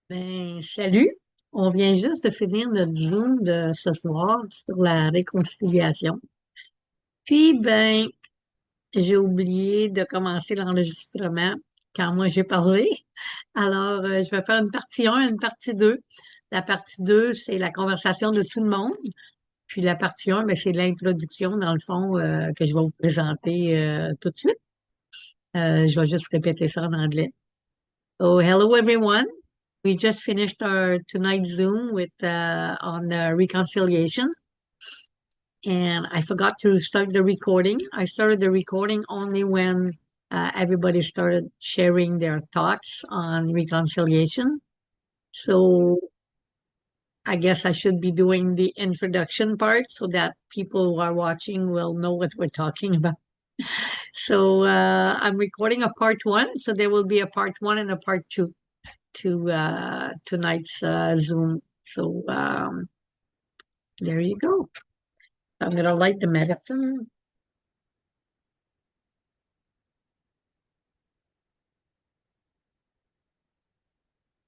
Salut. On vient juste de finir notre Zoom de ce soir sur la réconciliation. Puis, j'ai oublié de commencer l'enregistrement quand moi j'ai parlé. Alors, je vais faire une partie 1 et une partie 2. La partie 2, c'est la conversation de tout le monde. Puis la partie 1, c'est l'introduction, dans le fond, que je vais vous présenter tout de suite. Je vais juste répéter ça en anglais. So, hello everyone. We just finished our tonight's Zoom with on reconciliation, and I forgot to start the recording. I started the recording only when everybody started sharing their thoughts on reconciliation. So I guess I should be doing the introduction part so that people who are watching will know what we're talking about. So I'm recording a part one, so there will be a part one and a part two to tonight's Zoom. So there you go. I'm going to light the medicine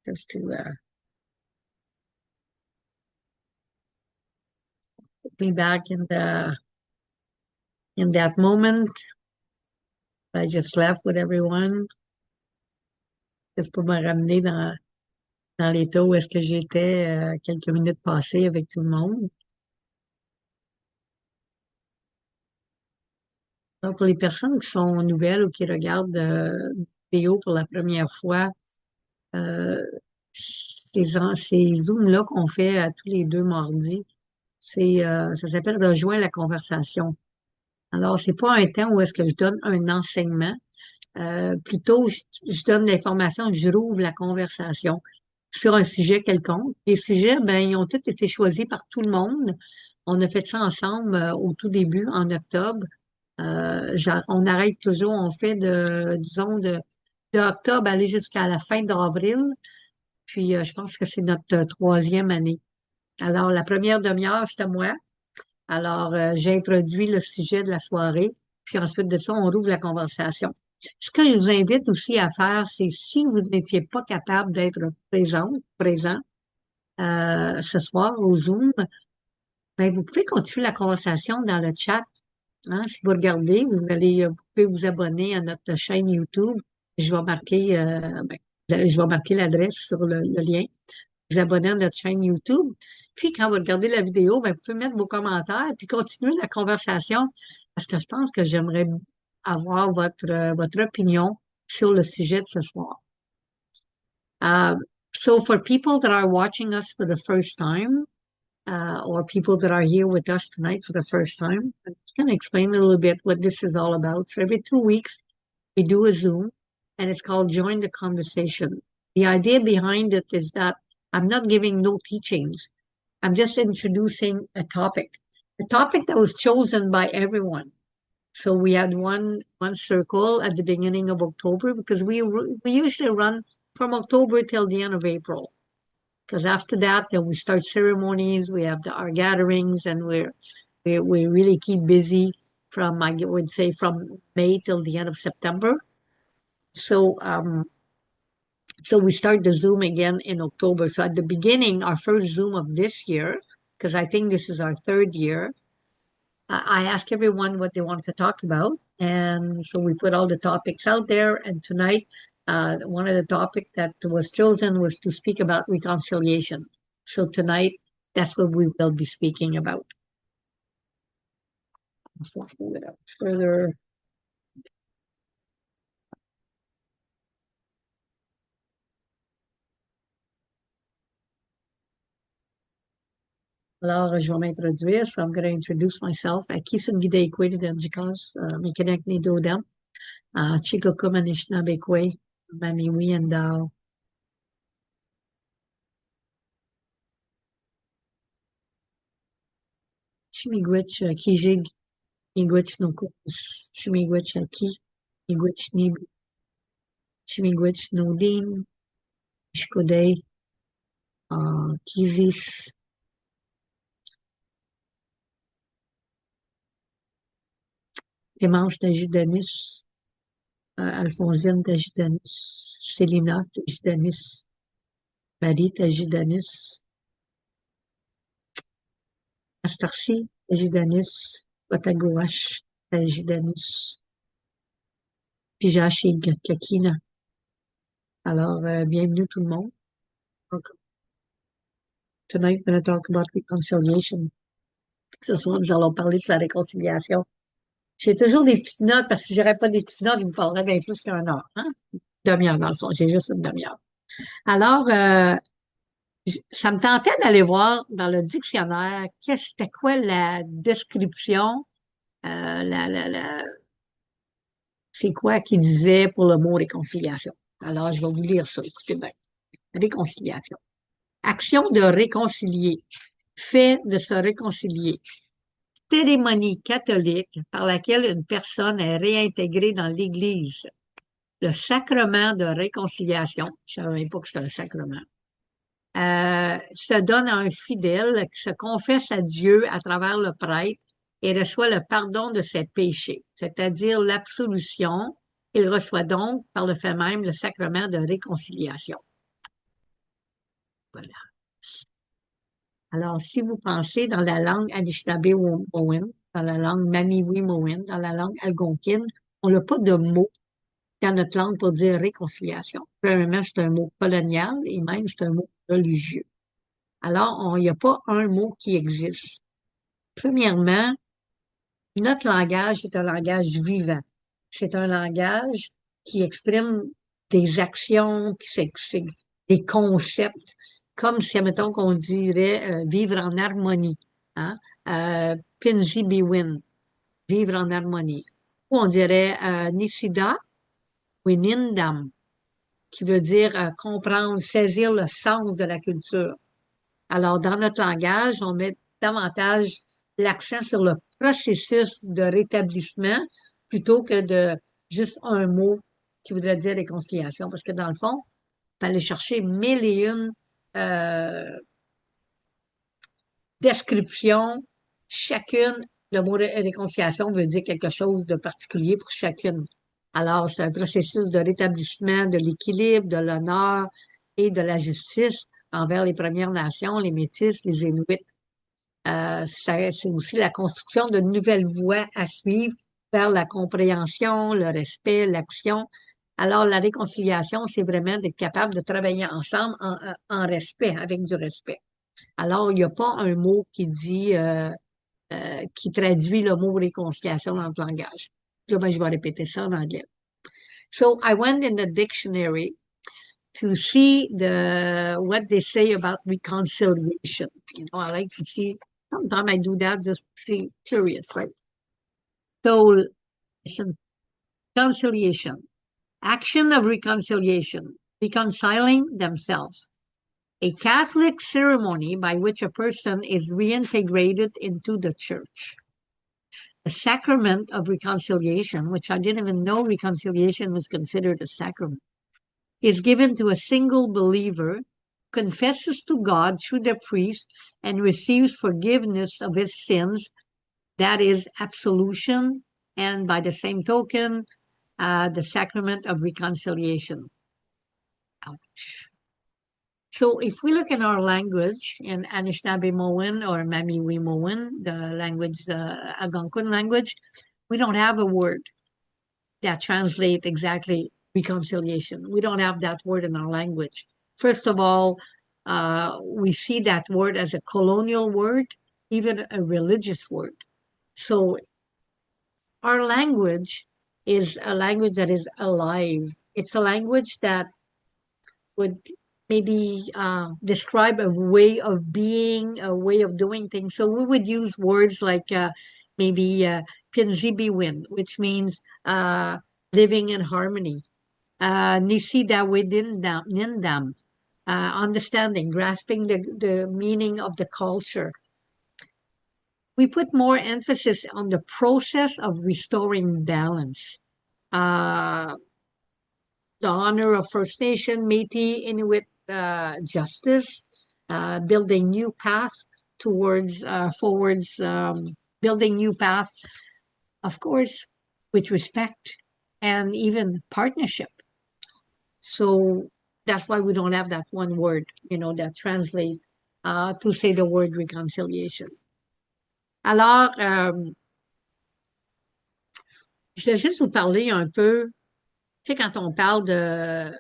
just to put me back in that moment. I just left with everyone, juste pour me ramener dans l'état où est-ce que j'étais quelques minutes passées avec tout le monde. Donc, pour les personnes qui sont nouvelles ou qui regardent vidéo pour la première fois, euh, ces Zooms-là qu'on fait à tous les deux mardis, ça s'appelle Rejoins la conversation. Alors, c'est pas un temps où est-ce que je donne un enseignement. Plutôt, je donne l'information, je rouvre la conversation sur un sujet quelconque. Les sujets, ils ont tous été choisis par tout le monde. On a fait ça ensemble au tout début, en octobre. On arrête toujours, on fait disons, de octobre aller jusqu'à la fin d'avril. Puis, je pense que c'est notre troisième année. Alors, la première demi-heure, c'était moi. Alors, j'ai introduit le sujet de la soirée, puis ensuite de ça, on rouvre la conversation. Ce que je vous invite aussi à faire, c'est si vous n'étiez pas capable d'être présent ce soir au Zoom, vous pouvez continuer la conversation dans le chat. Hein. Si vous regardez, vous pouvez vous abonner à notre chaîne YouTube. Je vais marquer, je vais marquer l'adresse sur le lien vous abonner à notre chaîne YouTube. Puis, quand vous regardez la vidéo, vous pouvez mettre vos commentaires puis continuer la conversation parce que je pense que j'aimerais avoir votre opinion sur le sujet de ce soir. Uh, so, for people that are watching us for the first time, or people that are here with us tonight for the first time, I'm just going to explain a little bit what this is all about. So, every 2 weeks, we do a Zoom, and it's called Join the Conversation. The idea behind it is that I'm not giving no teachings. I'm just introducing a topic that was chosen by everyone. So we had one circle at the beginning of October because we usually run from October till the end of April. Because after that, then we start ceremonies, we have our gatherings, and we really keep busy from I would say from May till the end of September. So so we start the Zoom again in October. So at the beginning, our first Zoom of this year, because I think this is our third year, I asked everyone what they wanted to talk about. And so we put all the topics out there. And tonight, one of the topics that was chosen was to speak about reconciliation. So tonight, that's what we will be speaking about. Further. Alors, je vais m'introduire. So I'm going to introduce myself. Aki sunt gidei kwe de Jikos, Mekanek ni Dodam, Chico Kumanishnabe kwe, Mami Wiendao. Chimigwech Kijig, Migwech no Kus, Chimigwech Aki, Migwech Nib, Chimigwech no Din, Shkodei, Kizis, Clémence Tajidanis, Alphonsine Tajidanis, Célina Tajidanis, Paris, Tagidanus, Astarchi, Tagidanus, Watagouache, Tagidanus, Pijachig, Kakina. Alors, bienvenue tout le monde. Donc, tonight, we're going to talk about reconciliation. Ce soir, nous allons parler de la réconciliation. J'ai toujours des petites notes parce que si j'aurais pas des petites notes, je vous parlerais bien plus qu'un heure, hein? Demi-heure, dans le fond. J'ai juste une demi-heure. Alors, ça me tentait d'aller voir dans le dictionnaire c'était quoi la description, c'est quoi qui disait pour le mot réconciliation. Alors, je vais vous lire ça. Écoutez bien. Réconciliation. Action de réconcilier. Fait de se réconcilier. Cérémonie catholique par laquelle une personne est réintégrée dans l'Église. Le sacrement de réconciliation, je ne savais pas que c'était un sacrement, se donne à un fidèle qui se confesse à Dieu à travers le prêtre et reçoit le pardon de ses péchés, c'est-à-dire l'absolution. Il reçoit donc, par le fait même, le sacrement de réconciliation. Voilà. Alors, si vous pensez dans la langue Anishinaabe-Mowen, dans la langue Mamiwi-Mowen, dans la langue algonquine, on n'a pas de mot dans notre langue pour dire réconciliation. Premièrement, c'est un mot colonial et même c'est un mot religieux. Alors, il n'y a pas un mot qui existe. Premièrement, notre langage est un langage vivant. C'est un langage qui exprime des actions, des concepts, comme si, mettons, qu'on dirait vivre en harmonie. Hein? Pinji Biwin, vivre en harmonie. Ou on dirait Nisida Winindam, qui veut dire comprendre, saisir le sens de la culture. Alors, dans notre langage, on met davantage l'accent sur le processus de rétablissement plutôt que de juste un mot qui voudrait dire réconciliation. Parce que dans le fond, il fallait chercher mille et une descriptions. Chacune, le mot réconciliation veut dire quelque chose de particulier pour chacune. Alors, c'est un processus de rétablissement de l'équilibre, de l'honneur et de la justice envers les Premières Nations, les Métis, les Inuits. C'est aussi la construction de nouvelles voies à suivre vers la compréhension, le respect, l'action. Alors, la réconciliation, c'est vraiment d'être capable de travailler ensemble en respect, avec du respect. Alors, il n'y a pas un mot qui dit, qui traduit le mot réconciliation dans le langage. Là, ben, je vais répéter ça en anglais. So, I went in the dictionary to see what they say about reconciliation. You know, I like to see, sometimes I do that just to be curious, right? So, listen, reconciliation, action of reconciliation, reconciling themselves. A Catholic ceremony by which a person is reintegrated into the church. The sacrament of reconciliation, which I didn't even know reconciliation was considered a sacrament, is given to a single believer, confesses to God through the priest, and receives forgiveness of his sins, that is absolution, and by the same token, the sacrament of reconciliation. Ouch. So if we look in our language, in Anishinaabe-Mowen or Mamiwi-Mowen, the language, Algonquin language, we don't have a word that translates exactly reconciliation. We don't have that word in our language. First of all, we see that word as a colonial word, even a religious word. So our language is a language that is alive. It's a language that would maybe describe a way of being, a way of doing things. So we would use words like maybe Pinzibiwin, which means living in harmony. Nisida Nindam, understanding, grasping the meaning of the culture. We put more emphasis on the process of restoring balance. The honor of First Nation, Métis, Inuit justice, building new path forwards, building new path, of course, with respect and even partnership. So that's why we don't have that one word, that translates to say the word reconciliation. Alors, je vais juste vous parler un peu, tu sais, quand on parle de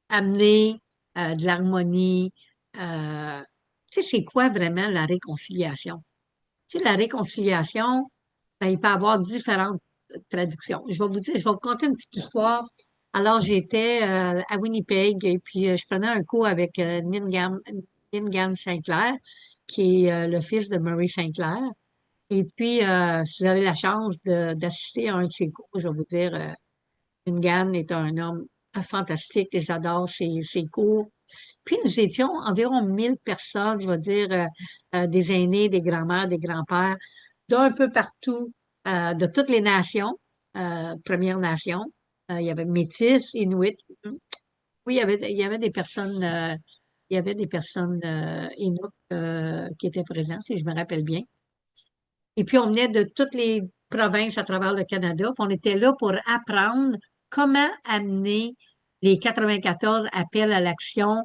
amener de l'harmonie, tu sais, c'est quoi vraiment la réconciliation? Tu sais, la réconciliation, ben, il peut y avoir différentes traductions. Je vais vous conter une petite histoire. Alors, j'étais à Winnipeg et puis je prenais un cours avec Ningham Saint-Clair, qui est le fils de Murray Saint-Clair. Et puis, si vous avez la chance d'assister à un de ses cours, je vais vous dire, Ningham est un homme fantastique et j'adore ses cours. Puis nous étions environ 1000 personnes, je vais dire, des aînés, des grands-mères, des grands-pères, d'un peu partout, de toutes les nations, Premières Nations. Il y avait Métis, Inuit. Oui, il y avait des personnes, il y avait des personnes Inuit qui étaient présentes, si je me rappelle bien. Et puis on venait de toutes les provinces à travers le Canada, puis on était là pour apprendre comment amener les 94 appels à l'action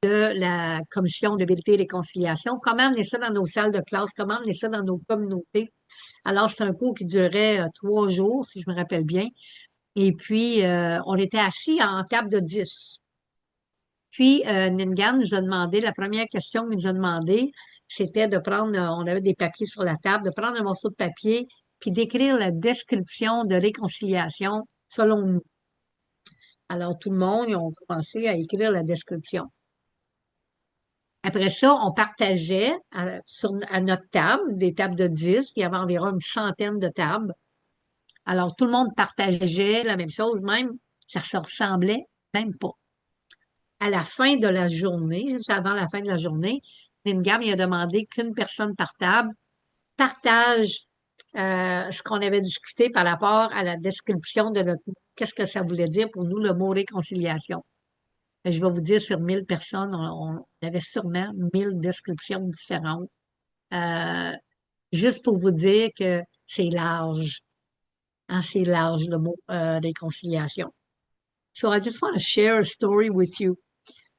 de la Commission de vérité et réconciliation, comment amener ça dans nos salles de classe, comment amener ça dans nos communautés. Alors, c'est un cours qui durait 3 jours, si je me rappelle bien. Et puis, on était assis en table de 10. Puis, Ningan nous a demandé, la première question qu'il nous a demandé, c'était de prendre, on avait des papiers sur la table, de prendre un morceau de papier, puis d'écrire la description de réconciliation selon nous. Alors, tout le monde, ils ont commencé à écrire la description. Après ça, on partageait à notre table, des tables de 10, puis il y avait environ une centaine de tables. Alors, tout le monde partageait la même chose, même, ça se ressemblait même pas. À la fin de la journée, juste avant la fin de la journée, Lingam il a demandé qu'une personne par table partage ce qu'on avait discuté par rapport à la description de notre qu'est-ce que ça voulait dire pour nous, le mot réconciliation. Je vais vous dire, sur 1000 personnes, on avait sûrement 1000 descriptions différentes. Euh, Juste pour vous dire que c'est large. Hein, c'est large le mot réconciliation. So I just want to share a story with you.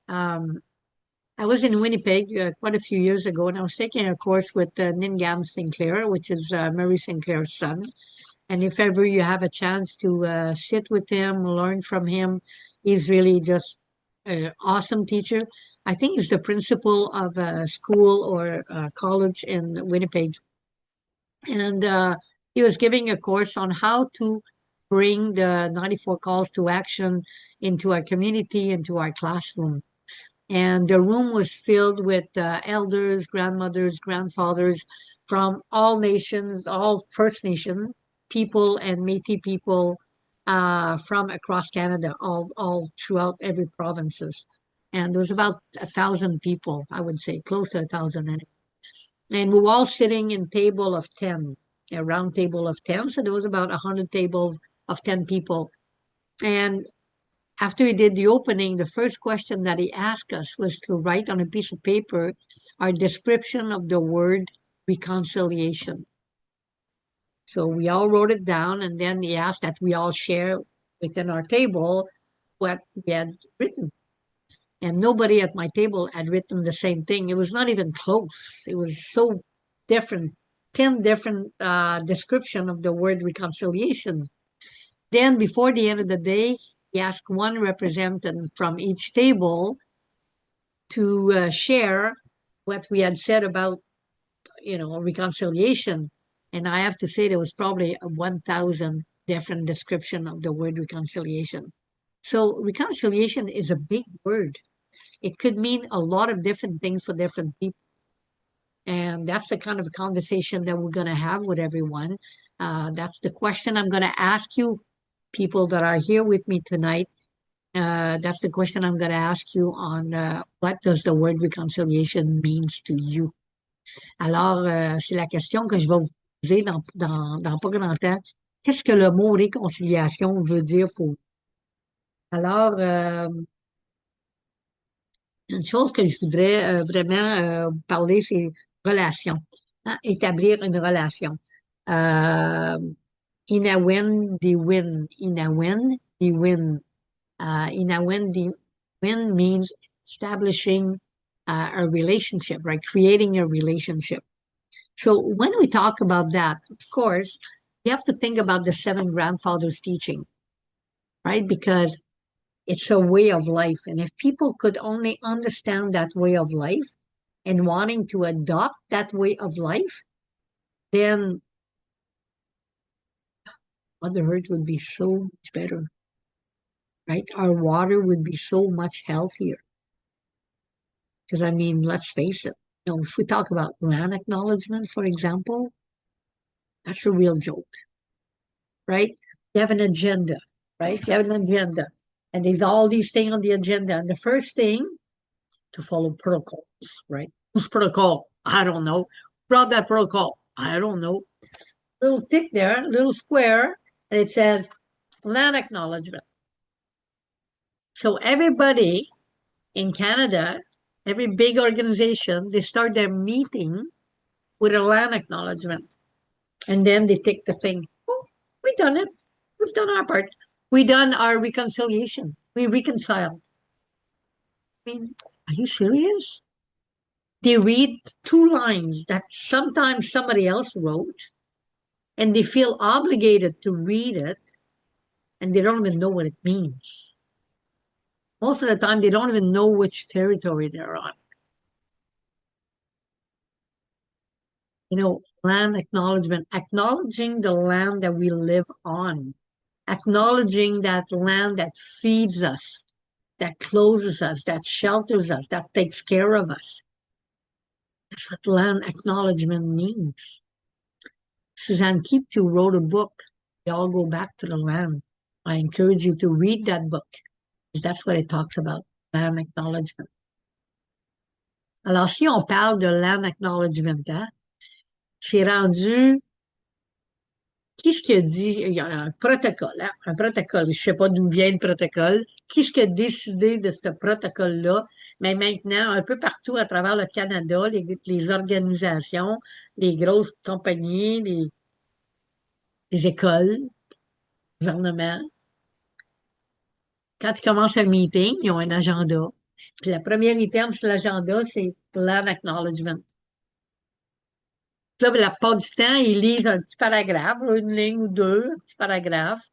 Um, I was in Winnipeg quite a few years ago, and I was taking a course with Ningam Sinclair, which is Murray Sinclair's son. And if ever you have a chance to sit with him, learn from him, he's really just an awesome teacher. I think he's the principal of a school or a college in Winnipeg. And he was giving a course on how to bring the 94 calls to action into our community, into our classroom. And the room was filled with elders, grandmothers, grandfathers from all nations, all First Nation people and Métis people from across Canada, all throughout every provinces. And there was about 1,000 people, I would say, close to 1,000. And we were all sitting in table of 10, a round table of 10. So there was about 100 tables of 10 people. And after he did the opening, the first question that he asked us was to write on a piece of paper our description of the word reconciliation. So we all wrote it down, and then he asked that we all share within our table what we had written. And nobody at my table had written the same thing. It was not even close. It was so different, 10 different description of the word reconciliation. Then before the end of the day, he asked one representative from each table to share what we had said about, reconciliation. And I have to say there was probably 1,000 different description of the word reconciliation. So reconciliation is a big word. It could mean a lot of different things for different people. And that's the kind of conversation that we're going to have with everyone. That's the question I'm going to ask you, people that are here with me tonight. That's the question I'm going to ask you on what does the word reconciliation means to you. Alors, c'est la question que je vais vous poser dans pas grand temps. Qu'est-ce que le mot réconciliation veut dire pour vous? Alors, une chose que je voudrais vraiment vous parler, c'est relation. Hein, établir une relation. Inawin, di win. Inawin, di win. Inawin, di Win means establishing a relationship, right? Creating a relationship. So when we talk about that, of course, you have to think about the seven grandfathers teaching, right? Because it's a way of life. And if people could only understand that way of life and wanting to adopt that way of life, then Mother Earth would be so much better, right? Our water would be so much healthier. Because I mean, let's face it, if we talk about land acknowledgement, for example, that's a real joke, right? You have an agenda, right? You have an agenda. And there's all these things on the agenda. And the first thing to follow protocols, right? Whose protocol? I don't know. Brought that protocol? I don't know. Little tick there, little square, and it says land acknowledgement. So everybody in Canada, every big organization, they start their meeting with a land acknowledgement. And then they take the thing. Oh, we done it. We've done our part. We done our reconciliation. We reconciled. I mean, are you serious? They read two lines that sometimes somebody else wrote, and they feel obligated to read it, and they don't even know what it means. Most of the time, they don't even know which territory they're on. Land acknowledgement, acknowledging the land that we live on, acknowledging that land that feeds us, that clothes us, that shelters us, that takes care of us. That's what land acknowledgement means. Suzanne Keepto wrote a book, We All Go Back to the Land. I encourage you to read that book, because that's what it talks about, land acknowledgement. Alors, si on parle de land acknowledgement, hein, c'est rendu, qu'est-ce qui a dit, il y a un protocole, hein, un protocole, je ne sais pas d'où vient le protocole, qu'est-ce qui a décidé de ce protocole-là, mais maintenant, un peu partout à travers le Canada, les organisations, les grosses compagnies, les écoles, le gouvernement, quand ils commencent un meeting, ils ont un agenda. Puis le premier item sur l'agenda, c'est land acknowledgement. Là, la plupart du temps, ils lisent un petit paragraphe, une ligne ou deux, un petit paragraphe,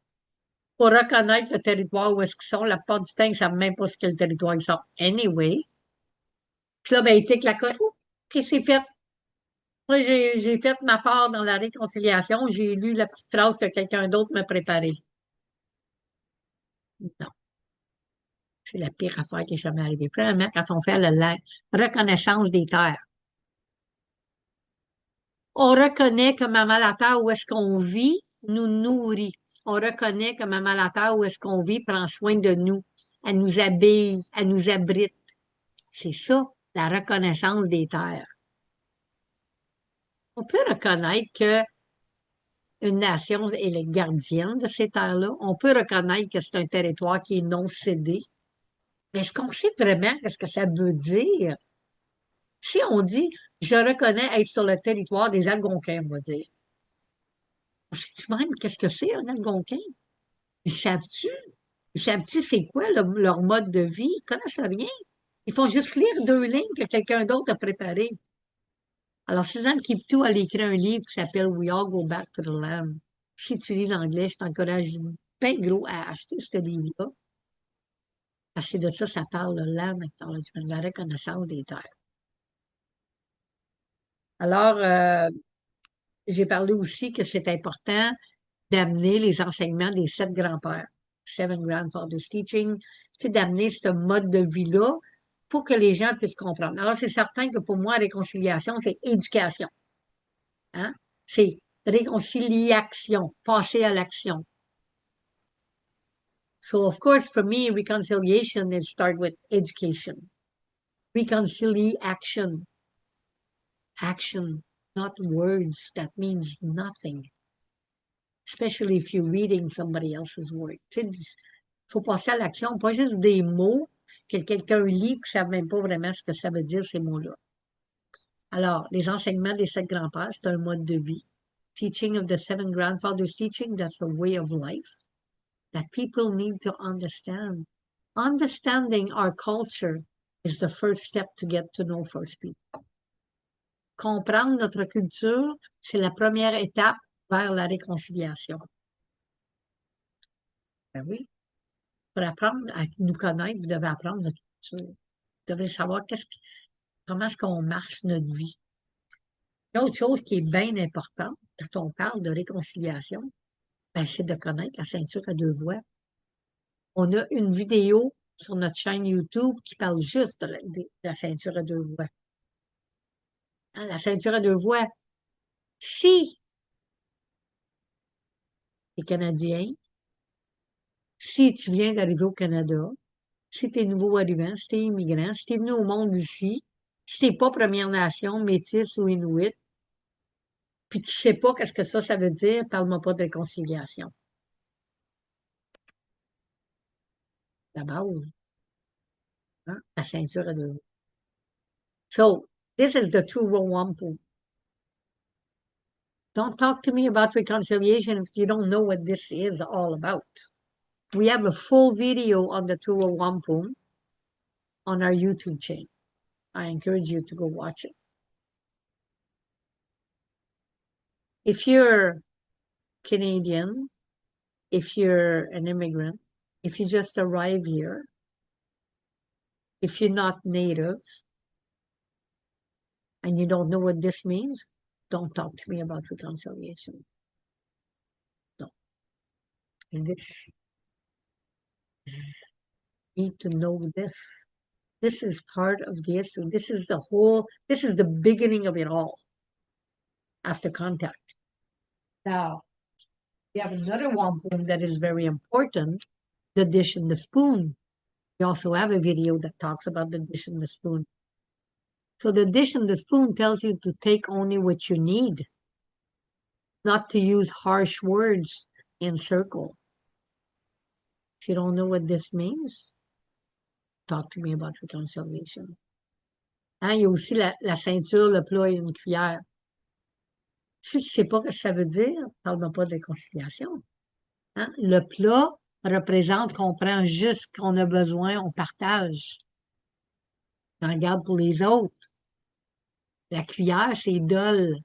pour reconnaître le territoire où est-ce qu'ils sont. La plupart du temps, ils ne savent même pas ce qu'est le territoire ils sont. Anyway. Puis là, ben, ils tiquent la coche. Oh, qu'est-ce que c'est fait? Moi, j'ai fait ma part dans la réconciliation. J'ai lu la petite phrase que quelqu'un d'autre m'a préparée. Non, c'est la pire affaire qui est jamais arrivée. Premièrement, quand on fait la reconnaissance des terres, on reconnaît que Maman la Terre, où est-ce qu'on vit, nous nourrit. On reconnaît que Maman la Terre, où est-ce qu'on vit, prend soin de nous. Elle nous habille, elle nous abrite. C'est ça, la reconnaissance des terres. On peut reconnaître que une nation est la gardienne de ces terres-là. On peut reconnaître que c'est un territoire qui est non cédé. Mais est-ce qu'on sait vraiment ce que ça veut dire? Si on dit, je reconnais être sur le territoire des Algonquins, on va dire. Sais-tu même qu'est-ce que c'est un Algonquin? Ils savent-tu? Ils savent-tu c'est quoi leur mode de vie? Ils connaissent rien. Ils font juste lire deux lignes que quelqu'un d'autre a préparées. Alors, Suzanne Kiptou, elle a écrit un livre qui s'appelle We All Go Back to the Land. Si tu lis l'anglais, je t'encourage bien gros à acheter ce livre-là. Parce que de ça, ça parle le land acknowledgement, la reconnaissance des terres. Alors, j'ai parlé aussi que c'est important d'amener les enseignements des sept grands-pères, Seven Grandfathers Teaching, c'est d'amener ce mode de vie-là pour que les gens puissent comprendre. Alors, c'est certain que pour moi, réconciliation, c'est éducation. Hein? C'est réconciliation, passer à l'action. So, of course, for me, reconciliation, it starts with education. Reconciliation. Action, not words. That means nothing. Especially if you're reading somebody else's work. Il faut passer à l'action, pas juste des mots que quelqu'un lit et ne savent même pas vraiment ce que ça veut dire, ces mots-là. Alors, les enseignements des sept grands-pères, c'est un mode de vie. Teaching of the seven grandfathers teaching, that's a way of life that people need to understand. Understanding our culture is the first step to get to know First people. Comprendre notre culture, c'est la première étape vers la réconciliation. Ben oui. Pour apprendre à nous connaître, vous devez apprendre notre culture. Vous devez savoir comment est-ce qu'on marche notre vie. L'autre chose qui est bien importante quand on parle de réconciliation, ben, c'est de connaître la ceinture à deux voies. On a une vidéo sur notre chaîne YouTube qui parle juste de la ceinture à deux voies. Hein, la ceinture à deux voies, si tu es Canadien, si tu viens d'arriver au Canada, si tu es nouveau arrivant, si tu es immigrant, si tu es venu au monde ici, si tu n'es pas Première Nation, Métis ou Inuit, puis tu sais pas qu'est-ce que ça veut dire, parle-moi pas de réconciliation. La base, hein, la ceinture à deux voies. So, this is the true Rwampu. Don't talk to me about reconciliation if you don't know what this is all about. We have a full video on the True Rwampu on our YouTube channel. I encourage you to go watch it. If you're Canadian, if you're an immigrant, if you just arrived here, if you're not native, and you don't know what this means, don't talk to me about reconciliation. No. This need to know this. This is part of the history. This is the beginning of it all after contact. Now, we have another wampum that is very important, the dish and the spoon. We also have a video that talks about the dish and the spoon. So the dish and the spoon tells you to take only what you need, not to use harsh words in circle. If you don't know what this means, talk to me about reconciliation. Hein, il y a aussi la ceinture, le plat et une cuillère. Si tu ne sais pas ce que ça veut dire, parle-moi pas de réconciliation. Hein? Le plat représente qu'on prend juste ce qu'on a besoin, on partage. On regarde pour les autres. La cuillère, c'est dol.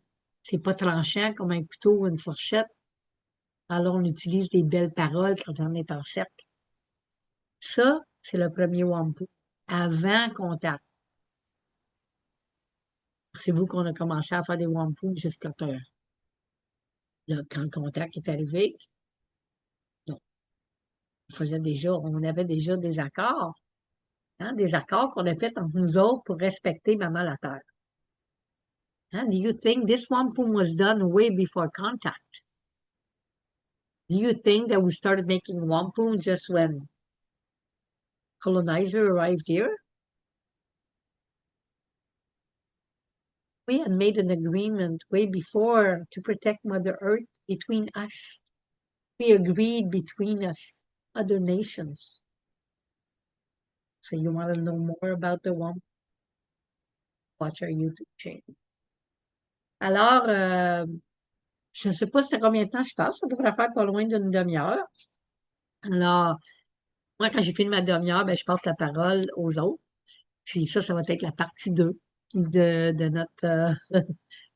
C'est pas tranchant comme un couteau ou une fourchette. Alors, on utilise des belles paroles quand on est en cercle. Ça, c'est le premier Wampu. Avant contact. C'est vous qu'on a commencé à faire des Wampu jusqu'à temps. Là, quand le contact est arrivé, non. On avait déjà des accords. Hein, des accords qu'on a fait entre nous autres pour respecter Maman la Terre. Hein, do you think this wampum was done way before contact? Do you think that we started making wampum just when colonizer arrived here? We had made an agreement way before to protect Mother Earth between us. We agreed between us, other nations. So you want to know more about the wampum? Watch our YouTube channel. Alors, je ne sais pas c'était combien de temps je passe. Ça devrait faire pas loin d'une demi-heure. Alors, moi, quand j'ai fini ma demi-heure, ben, je passe la parole aux autres. Puis ça va être la partie 2 de notre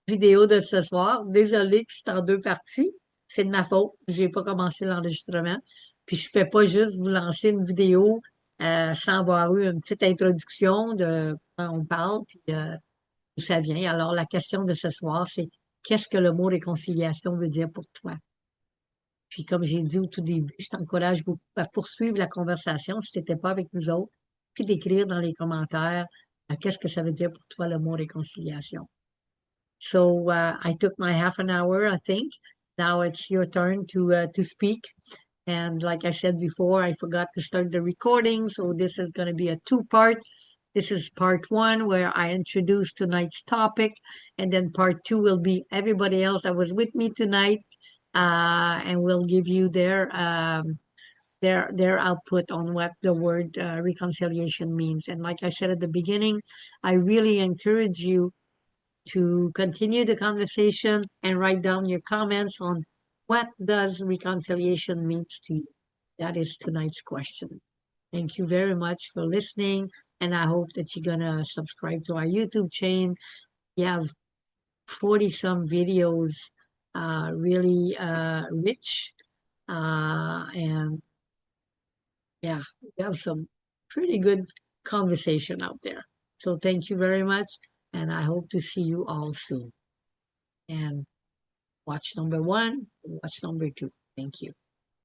vidéo de ce soir. Désolée que c'est en deux parties. C'est de ma faute. J'ai pas commencé l'enregistrement. Puis je fais pas juste vous lancer une vidéo sans avoir eu une petite introduction de quand on parle, puis d'où ça vient. Alors, la question de ce soir, c'est qu'est-ce que le mot réconciliation veut dire pour toi? Puis comme j'ai dit au tout début, je t'encourage beaucoup à poursuivre la conversation si tu n'étais pas avec nous autres, puis d'écrire dans les commentaires qu'est-ce que ça veut dire pour toi le mot réconciliation. So I took my half an hour, I think. Now it's your turn to speak. And like I said before, I forgot to start the recording, so this is going to be a two-part. This is part 1 where I introduce tonight's topic, and then part 2 will be everybody else that was with me tonight, and we'll give you their output on what the word reconciliation means. And like I said at the beginning, I really encourage you to continue the conversation and write down your comments on what does reconciliation mean to you. That is tonight's question. Thank you very much for listening, and I hope that you're gonna subscribe to our YouTube channel. We have 40 some videos, really rich, and yeah, we have some pretty good conversation out there. So thank you very much, and I hope to see you all soon. And watch number one, watch number two. Thank you.